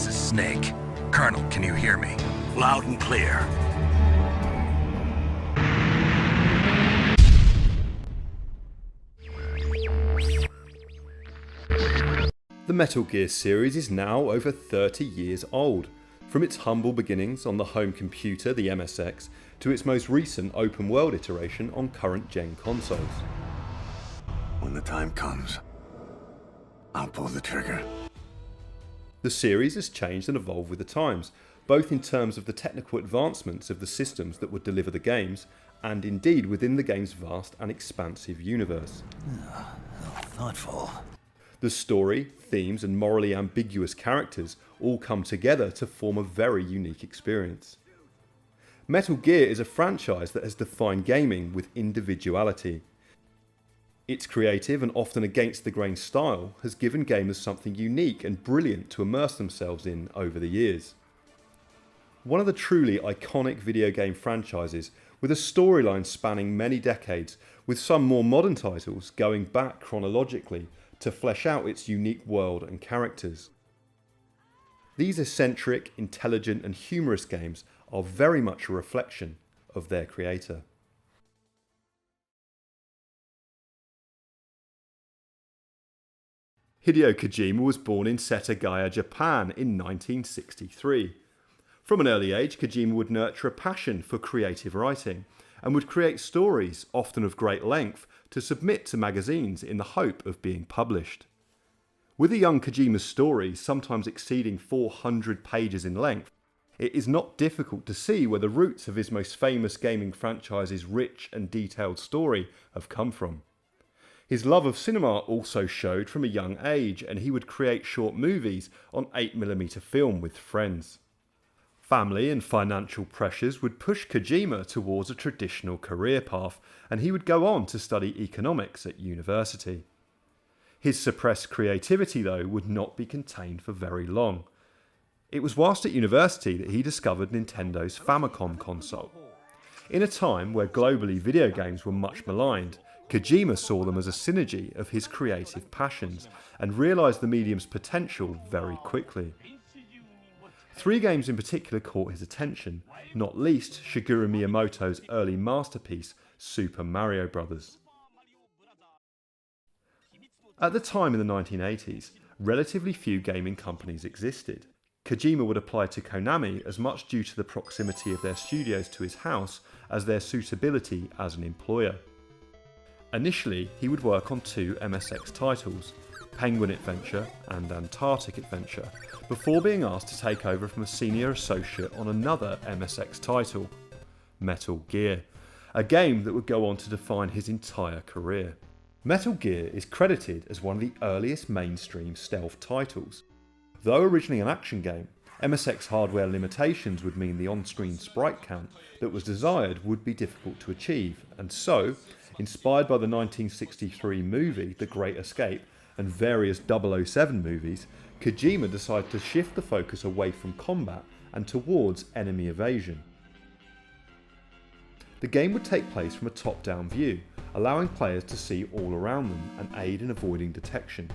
this is Snake. Colonel, can you hear me? Loud and clear. The Metal Gear series is now over 30 years old, from its humble beginnings on the home computer, the MSX, to its most recent open world iteration on current gen consoles. When the time comes, I'll pull the trigger. The series has changed and evolved with the times, both in terms of the technical advancements of the systems that would deliver the games, and indeed within the game's vast and expansive universe. Thoughtful. The story, themes and morally ambiguous characters all come together to form a very unique experience. Metal Gear is a franchise that has defined gaming with individuality. Its creative and often against the grain style has given gamers something unique and brilliant to immerse themselves in over the years. One of the truly iconic video game franchises with a storyline spanning many decades, with some more modern titles going back chronologically to flesh out its unique world and characters. These eccentric, intelligent and humorous games are very much a reflection of their creator. Hideo Kojima was born in Setagaya, Japan in 1963. From an early age, Kojima would nurture a passion for creative writing and would create stories, often of great length, to submit to magazines in the hope of being published. With a young Kojima's stories sometimes exceeding 400 pages in length, it is not difficult to see where the roots of his most famous gaming franchise's rich and detailed story have come from. His love of cinema also showed from a young age, and he would create short movies on 8mm film with friends. Family and financial pressures would push Kojima towards a traditional career path, and he would go on to study economics at university. His suppressed creativity, though, would not be contained for very long. It was whilst at university that he discovered Nintendo's Famicom console. In a time where globally video games were much maligned, Kojima saw them as a synergy of his creative passions and realised the medium's potential very quickly. 3 games in particular caught his attention, not least Shigeru Miyamoto's early masterpiece, Super Mario Bros. At the time in the 1980s, relatively few gaming companies existed. Kojima would apply to Konami as much due to the proximity of their studios to his house as their suitability as an employer. Initially, he would work on 2 MSX titles, Penguin Adventure and Antarctic Adventure, before being asked to take over from a senior associate on another MSX title, Metal Gear, a game that would go on to define his entire career. Metal Gear is credited as one of the earliest mainstream stealth titles. Though originally an action game, MSX hardware limitations would mean the on-screen sprite count that was desired would be difficult to achieve, and so, inspired by the 1963 movie The Great Escape and various 007 movies, Kojima decided to shift the focus away from combat and towards enemy evasion. The game would take place from a top-down view, allowing players to see all around them and aid in avoiding detection.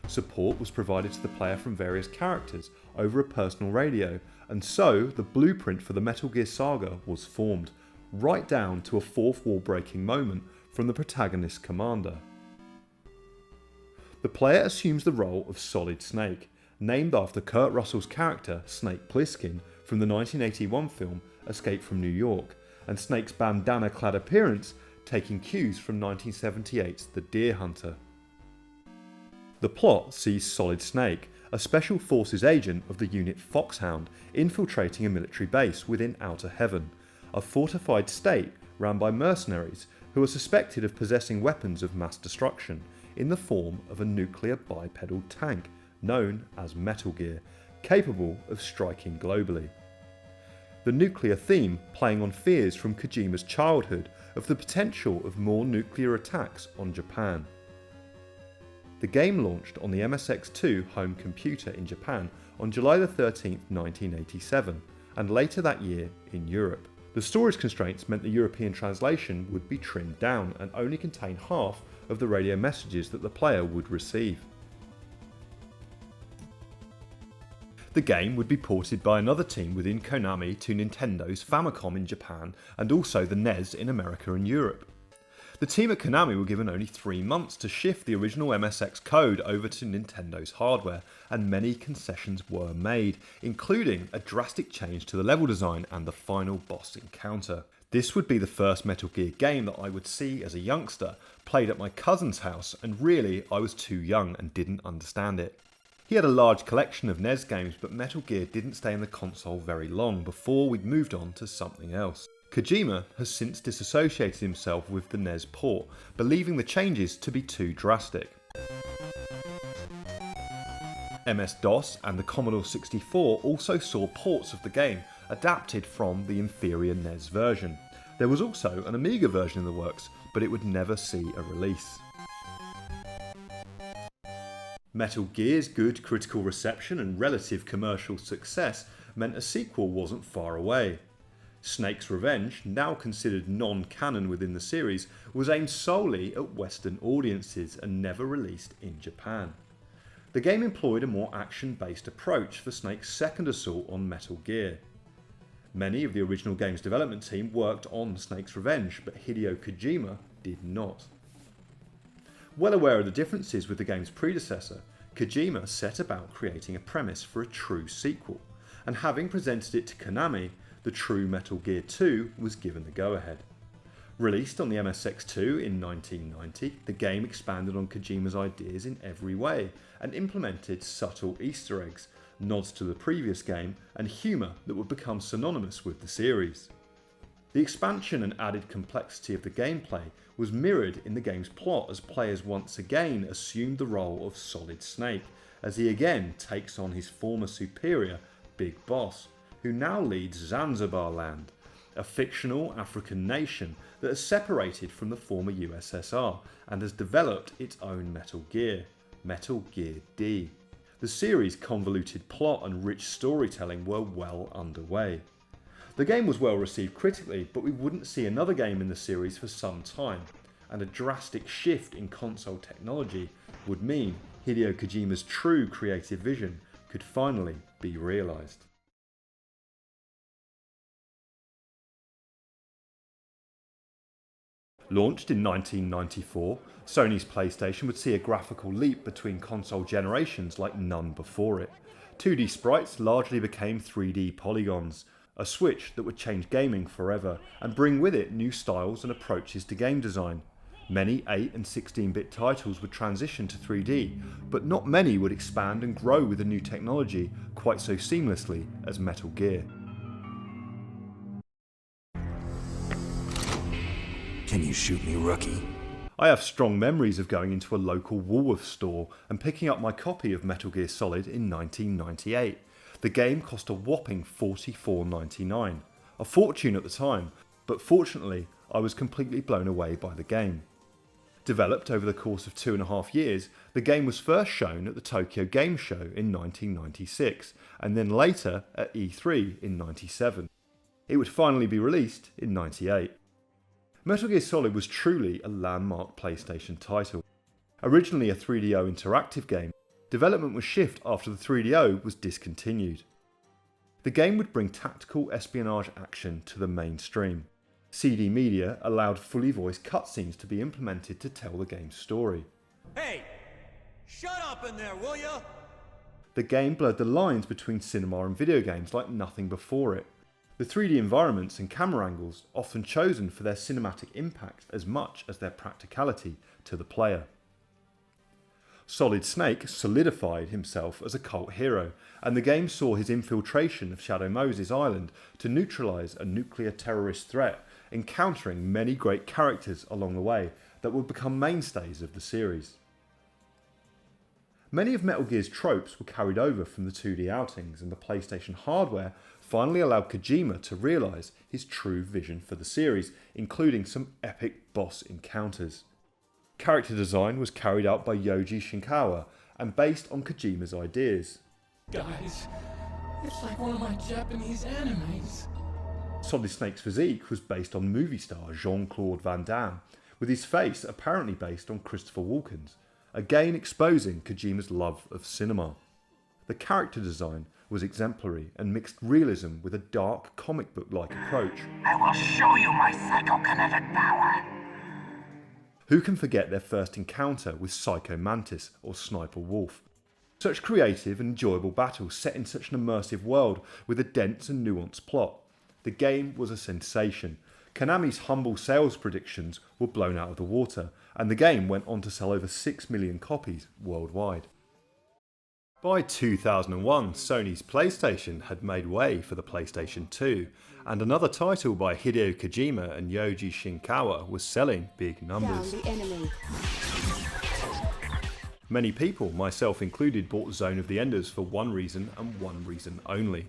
Support was provided to the player from various characters over a personal radio, and so the blueprint for the Metal Gear saga was formed, right down to a fourth wall breaking moment from the protagonist's commander. The player assumes the role of Solid Snake, named after Kurt Russell's character Snake Plissken from the 1981 film Escape from New York, and Snake's bandana-clad appearance taking cues from 1978's The Deer Hunter. The plot sees Solid Snake, a Special Forces agent of the unit Foxhound, infiltrating a military base within Outer Heaven, a fortified state run by mercenaries who are suspected of possessing weapons of mass destruction in the form of a nuclear bipedal tank known as Metal Gear, capable of striking globally. The nuclear theme playing on fears from Kojima's childhood of the potential of more nuclear attacks on Japan. The game launched on the MSX2 home computer in Japan on July 13, 1987, and later that year in Europe. The storage constraints meant the European translation would be trimmed down and only contain half of the radio messages that the player would receive. The game would be ported by another team within Konami to Nintendo's Famicom in Japan and also the NES in America and Europe. The team at Konami were given only 3 months to shift the original MSX code over to Nintendo's hardware, and many concessions were made, including a drastic change to the level design and the final boss encounter. This would be the first Metal Gear game that I would see as a youngster, played at my cousin's house, and really I was too young and didn't understand it. He had a large collection of NES games, but Metal Gear didn't stay in the console very long before we'd moved on to something else. Kojima has since disassociated himself with the NES port, believing the changes to be too drastic. MS-DOS and the Commodore 64 also saw ports of the game adapted from the inferior NES version. There was also an Amiga version in the works, but it would never see a release. Metal Gear's good critical reception and relative commercial success meant a sequel wasn't far away. Snake's Revenge, now considered non-canon within the series, was aimed solely at Western audiences and never released in Japan. The game employed a more action-based approach for Snake's second assault on Metal Gear. Many of the original game's development team worked on Snake's Revenge, but Hideo Kojima did not. Well aware of the differences with the game's predecessor, Kojima set about creating a premise for a true sequel, and having presented it to Konami, the true Metal Gear 2 was given the go-ahead. Released on the MSX2 in 1990, the game expanded on Kojima's ideas in every way and implemented subtle Easter eggs, nods to the previous game, and humour that would become synonymous with the series. The expansion and added complexity of the gameplay was mirrored in the game's plot as players once again assumed the role of Solid Snake, as he again takes on his former superior, Big Boss, who now leads Zanzibar Land, a fictional African nation that has separated from the former USSR and has developed its own Metal Gear, Metal Gear D. The series' convoluted plot and rich storytelling were well underway. The game was well received critically, but we wouldn't see another game in the series for some time, and a drastic shift in console technology would mean Hideo Kojima's true creative vision could finally be realised. Launched in 1994, Sony's PlayStation would see a graphical leap between console generations like none before it. 2D sprites largely became 3D polygons, a switch that would change gaming forever and bring with it new styles and approaches to game design. Many 8 and 16-bit titles would transition to 3D, but not many would expand and grow with the new technology quite so seamlessly as Metal Gear. Can you shoot me, rookie? I have strong memories of going into a local Woolworths store and picking up my copy of Metal Gear Solid in 1998. The game cost a whopping $44.99, a fortune at the time, but fortunately I was completely blown away by the game. Developed over the course of 2.5 years, the game was first shown at the Tokyo Game Show in 1996 and then later at E3 in 97. It would finally be released in 98. Metal Gear Solid was truly a landmark PlayStation title. Originally a 3DO interactive game, development was shifted after the 3DO was discontinued. The game would bring tactical espionage action to the mainstream. CD Media allowed fully voiced cutscenes to be implemented to tell the game's story. Hey! Shut up in there, will ya? The game blurred the lines between cinema and video games like nothing before it. The 3D environments and camera angles, often chosen for their cinematic impact as much as their practicality to the player. Solid Snake solidified himself as a cult hero, and the game saw his infiltration of Shadow Moses Island to neutralise a nuclear terrorist threat, encountering many great characters along the way that would become mainstays of the series. Many of Metal Gear's tropes were carried over from the 2D outings, and the PlayStation hardware finally allowed Kojima to realise his true vision for the series, including some epic boss encounters. Character design was carried out by Yoji Shinkawa and based on Kojima's ideas. Guys, it's like one of my Japanese animes. Solid Snake's physique was based on movie star Jean-Claude Van Damme, with his face apparently based on Christopher Walken's, again exposing Kojima's love of cinema. The character design was exemplary and mixed realism with a dark comic book-like approach. I will show you my psychokinetic power. Who can forget their first encounter with Psycho Mantis or Sniper Wolf? Such creative and enjoyable battles set in such an immersive world with a dense and nuanced plot. The game was a sensation. Konami's humble sales predictions were blown out of the water, and the game went on to sell over 6 million copies worldwide. By 2001, Sony's PlayStation had made way for the PlayStation 2, and another title by Hideo Kojima and Yoji Shinkawa was selling big numbers. Down the enemy. Many people, myself included, bought Zone of the Enders for one reason and one reason only.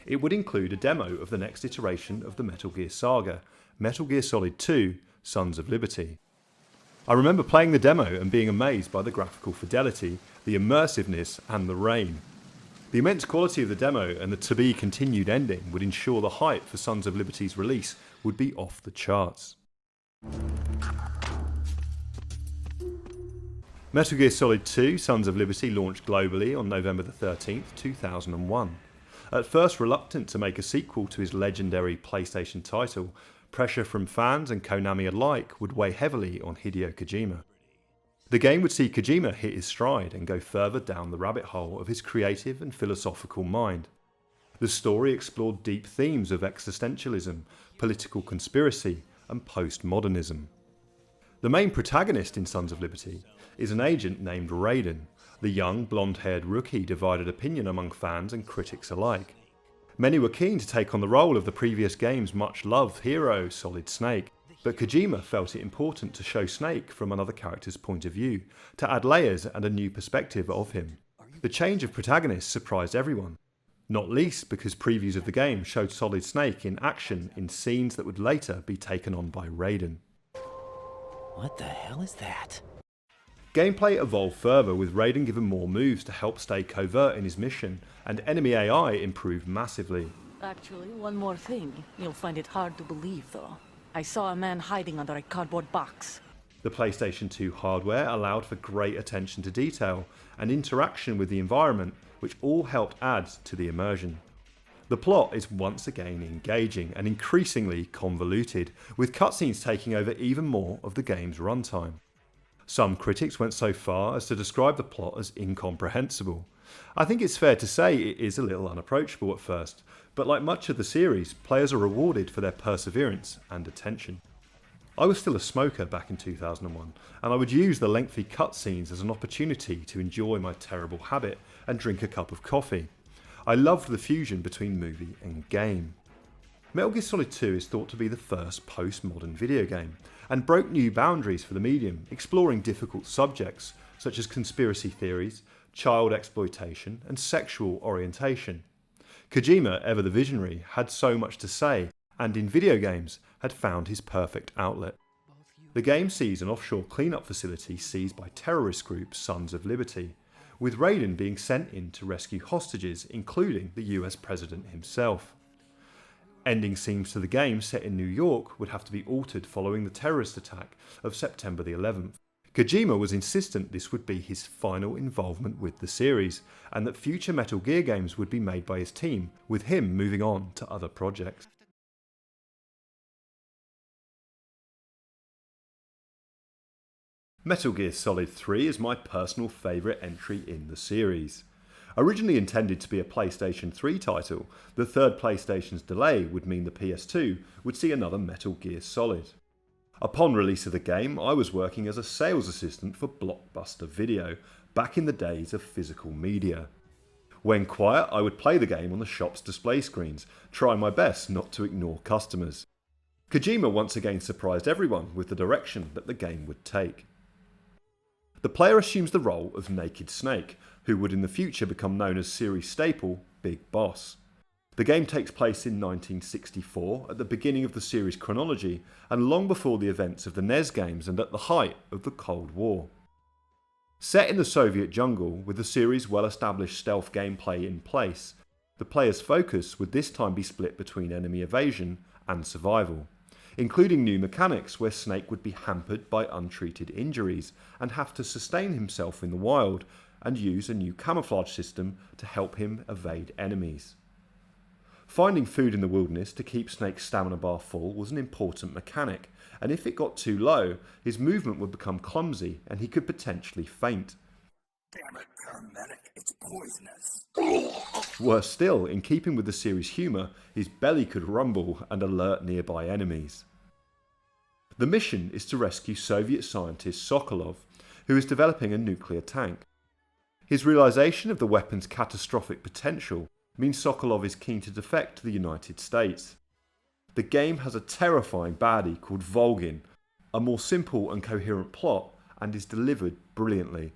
It would include a demo of the next iteration of the Metal Gear saga, Metal Gear Solid 2: Sons of Liberty. I remember playing the demo and being amazed by the graphical fidelity, the immersiveness and the rain. The immense quality of the demo and the to-be-continued ending would ensure the hype for Sons of Liberty's release would be off the charts. Metal Gear Solid 2: Sons of Liberty launched globally on November 13th, 2001. At first reluctant to make a sequel to his legendary PlayStation title, pressure from fans and Konami alike would weigh heavily on Hideo Kojima. The game would see Kojima hit his stride and go further down the rabbit hole of his creative and philosophical mind. The story explored deep themes of existentialism, political conspiracy, and postmodernism. The main protagonist in Sons of Liberty is an agent named Raiden. The young, blonde-haired rookie divided opinion among fans and critics alike. Many were keen to take on the role of the previous game's much-loved hero, Solid Snake, but Kojima felt it important to show Snake from another character's point of view, to add layers and a new perspective of him. The change of protagonist surprised everyone, not least because previews of the game showed Solid Snake in action in scenes that would later be taken on by Raiden. What the hell is that? Gameplay evolved further with Raiden given more moves to help stay covert in his mission, and enemy AI improved massively. Actually, one more thing. You'll find it hard to believe, though. I saw a man hiding under a cardboard box. The PlayStation 2 hardware allowed for great attention to detail and interaction with the environment, which all helped add to the immersion. The plot is once again engaging and increasingly convoluted, with cutscenes taking over even more of the game's runtime. Some critics went so far as to describe the plot as incomprehensible. I think it's fair to say it is a little unapproachable at first, but like much of the series, players are rewarded for their perseverance and attention. I was still a smoker back in 2001, and I would use the lengthy cutscenes as an opportunity to enjoy my terrible habit and drink a cup of coffee. I loved the fusion between movie and game. Metal Gear Solid 2 is thought to be the first post-modern video game, and broke new boundaries for the medium, exploring difficult subjects such as conspiracy theories, child exploitation, and sexual orientation. Kojima, ever the visionary, had so much to say, and in video games had found his perfect outlet. The game sees an offshore cleanup facility seized by terrorist group Sons of Liberty, with Raiden being sent in to rescue hostages, including the US President himself. Ending scenes to the game set in New York would have to be altered following the terrorist attack of September the 11th. Kojima was insistent this would be his final involvement with the series, and that future Metal Gear games would be made by his team, with him moving on to other projects. Metal Gear Solid 3 is my personal favourite entry in the series. Originally intended to be a PlayStation 3 title, the third PlayStation's delay would mean the PS2 would see another Metal Gear Solid. Upon release of the game, I was working as a sales assistant for Blockbuster Video, back in the days of physical media. When quiet, I would play the game on the shop's display screens, trying my best not to ignore customers. Kojima once again surprised everyone with the direction that the game would take. The player assumes the role of Naked Snake, who would in the future become known as series staple Big Boss. The game takes place in 1964, at the beginning of the series chronology, and long before the events of the NES games and at the height of the Cold War. Set in the Soviet jungle, with the series' well-established stealth gameplay in place, the player's focus would this time be split between enemy evasion and survival, including new mechanics where Snake would be hampered by untreated injuries and have to sustain himself in the wild, and use a new camouflage system to help him evade enemies. Finding food in the wilderness to keep Snake's stamina bar full was an important mechanic, and if it got too low, his movement would become clumsy and he could potentially faint. Damn it, paramedic, it's poisonous. Worse still, in keeping with the series' humour, his belly could rumble and alert nearby enemies. The mission is to rescue Soviet scientist Sokolov, who is developing a nuclear tank. His realisation of the weapon's catastrophic potential means Sokolov is keen to defect to the United States. The game has a terrifying baddie called Volgin, a more simple and coherent plot, and is delivered brilliantly.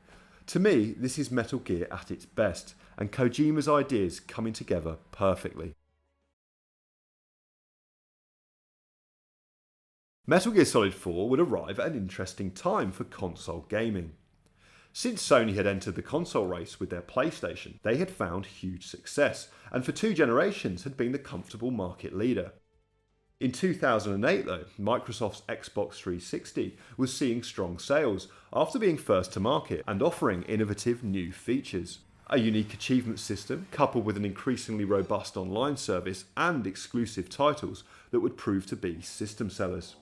To me, this is Metal Gear at its best, and Kojima's ideas coming together perfectly. Metal Gear Solid 4 would arrive at an interesting time for console gaming. Since Sony had entered the console race with their PlayStation, they had found huge success, and for 2 generations had been the comfortable market leader. In 2008 though, Microsoft's Xbox 360 was seeing strong sales after being first to market and offering innovative new features. A unique achievement system coupled with an increasingly robust online service and exclusive titles that would prove to be system sellers.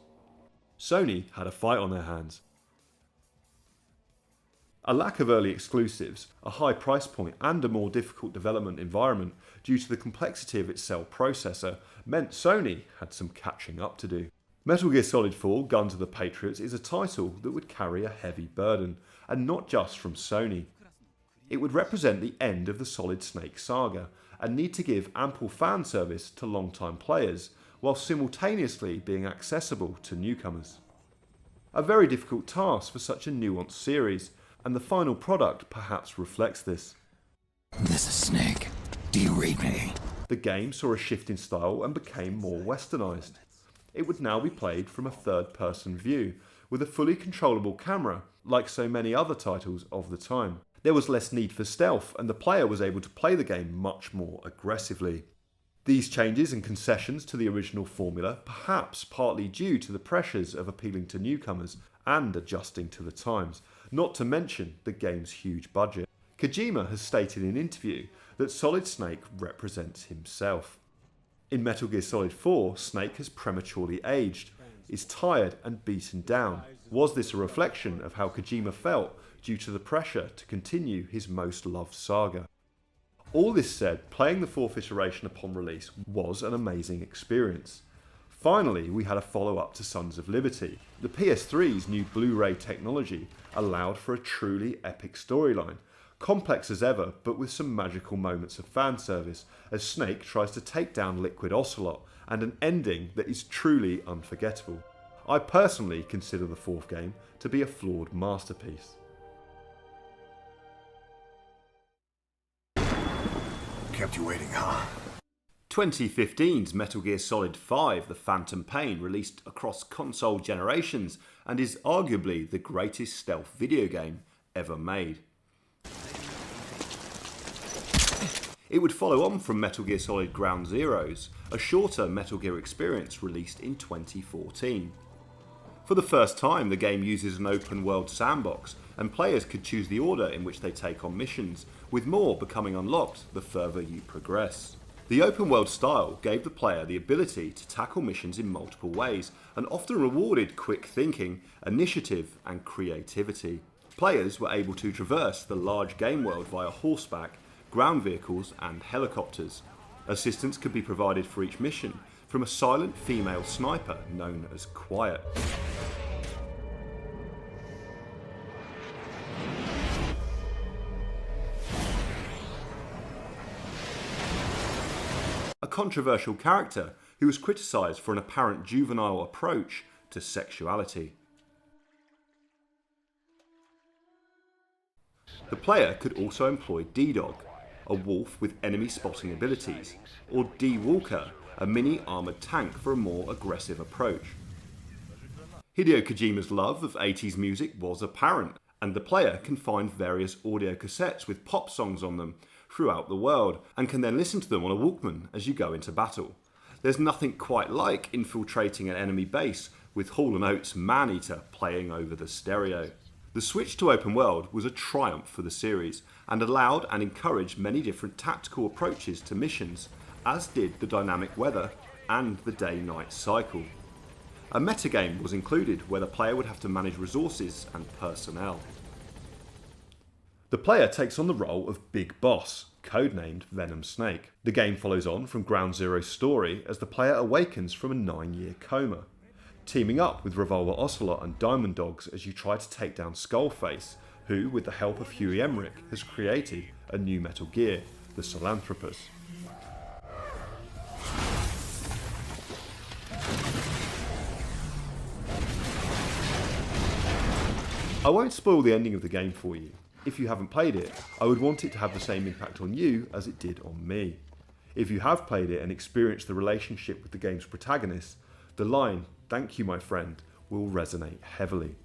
Sony had a fight on their hands. A lack of early exclusives, a high price point and a more difficult development environment due to the complexity of its cell processor meant Sony had some catching up to do. Metal Gear Solid 4 Guns of the Patriots is a title that would carry a heavy burden, and not just from Sony. It would represent the end of the Solid Snake saga and need to give ample fan service to long-time players while simultaneously being accessible to newcomers. A very difficult task for such a nuanced series, and the final product perhaps reflects this. This is Snake. Do you read me? The game saw a shift in style and became more westernised. It would now be played from a third-person view, with a fully controllable camera, like so many other titles of the time. There was less need for stealth, and the player was able to play the game much more aggressively. These changes and concessions to the original formula, perhaps partly due to the pressures of appealing to newcomers and adjusting to the times, not to mention the game's huge budget. Kojima has stated in an interview that Solid Snake represents himself. In Metal Gear Solid 4, Snake has prematurely aged, is tired and beaten down. Was this a reflection of how Kojima felt due to the pressure to continue his most loved saga? All this said, playing the 4th iteration upon release was an amazing experience. Finally, we had a follow-up to Sons of Liberty. The PS3's new Blu-ray technology allowed for a truly epic storyline, complex as ever, but with some magical moments of fan service, as Snake tries to take down Liquid Ocelot, and an ending that is truly unforgettable. I personally consider the 4th game to be a flawed masterpiece. Kept you waiting, huh? 2015's Metal Gear Solid 5 The Phantom Pain released across console generations and is arguably the greatest stealth video game ever made. It would follow on from Metal Gear Solid Ground Zeroes, a shorter Metal Gear experience released in 2014. For the first time, the game uses an open world sandbox, and players could choose the order in which they take on missions, with more becoming unlocked the further you progress. The open world style gave the player the ability to tackle missions in multiple ways, and often rewarded quick thinking, initiative and creativity. Players were able to traverse the large game world via horseback, ground vehicles and helicopters. Assistance could be provided for each mission from a silent female sniper known as Quiet. A controversial character who was criticised for an apparent juvenile approach to sexuality. The player could also employ D-Dog, a wolf with enemy spotting abilities, or D-Walker, a mini armoured tank for a more aggressive approach. Hideo Kojima's love of 80s music was apparent, and the player can find various audio cassettes with pop songs on them throughout the world, and can then listen to them on a Walkman as you go into battle. There's nothing quite like infiltrating an enemy base with Hall & Oates' Man-Eater playing over the stereo. The switch to open world was a triumph for the series and allowed and encouraged many different tactical approaches to missions, as did the dynamic weather and the day-night cycle. A metagame was included where the player would have to manage resources and personnel. The player takes on the role of Big Boss, codenamed Venom Snake. The game follows on from Ground Zero's story as the player awakens from a 9-year coma, teaming up with Revolver Ocelot and Diamond Dogs as you try to take down Skullface, who, with the help of Huey Emmerich, has created a new Metal Gear, the Solanthropus. I won't spoil the ending of the game for you. If you haven't played it, I would want it to have the same impact on you as it did on me. If you have played it and experienced the relationship with the game's protagonist, the line, "Thank you, my friend," will resonate heavily.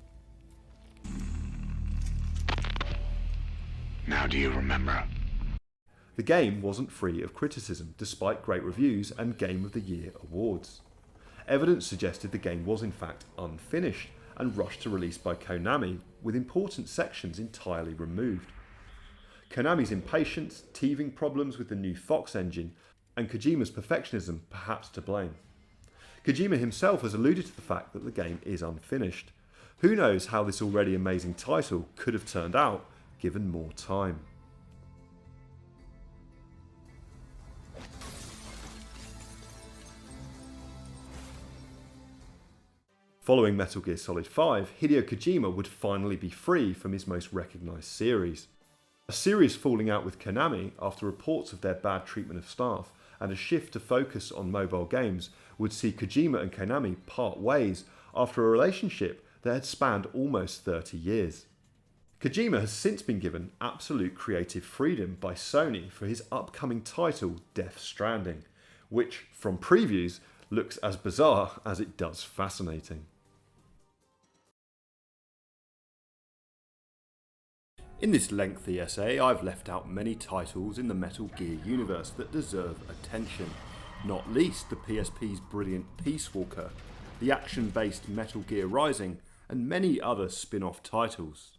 Now do you remember? The game wasn't free of criticism, despite great reviews and Game of the Year awards. Evidence suggested the game was in fact unfinished and rushed to release by Konami, with important sections entirely removed. Konami's impatience, teething problems with the new Fox engine, and Kojima's perfectionism perhaps to blame. Kojima himself has alluded to the fact that the game is unfinished. Who knows how this already amazing title could have turned out given more time. Following Metal Gear Solid 5, Hideo Kojima would finally be free from his most recognised series. A serious falling out with Konami after reports of their bad treatment of staff and a shift to focus on mobile games would see Kojima and Konami part ways after a relationship that had spanned almost 30 years. Kojima has since been given absolute creative freedom by Sony for his upcoming title Death Stranding, which, from previews, looks as bizarre as it does fascinating. In this lengthy essay, I've left out many titles in the Metal Gear universe that deserve attention, not least the PSP's brilliant Peace Walker, the action-based Metal Gear Rising, and many other spin-off titles.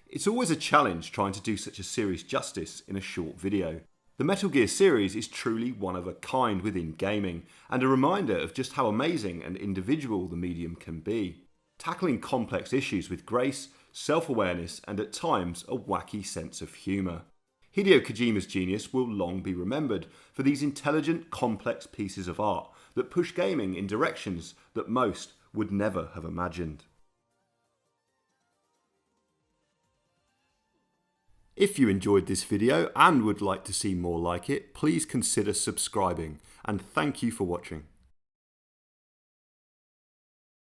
It's always a challenge trying to do such a series justice in a short video. The Metal Gear series is truly one of a kind within gaming, and a reminder of just how amazing and individual the medium can be, tackling complex issues with grace, self-awareness, and at times a wacky sense of humour. Hideo Kojima's genius will long be remembered for these intelligent, complex pieces of art that push gaming in directions that most would never have imagined. If you enjoyed this video and would like to see more like it, please consider subscribing, and thank you for watching.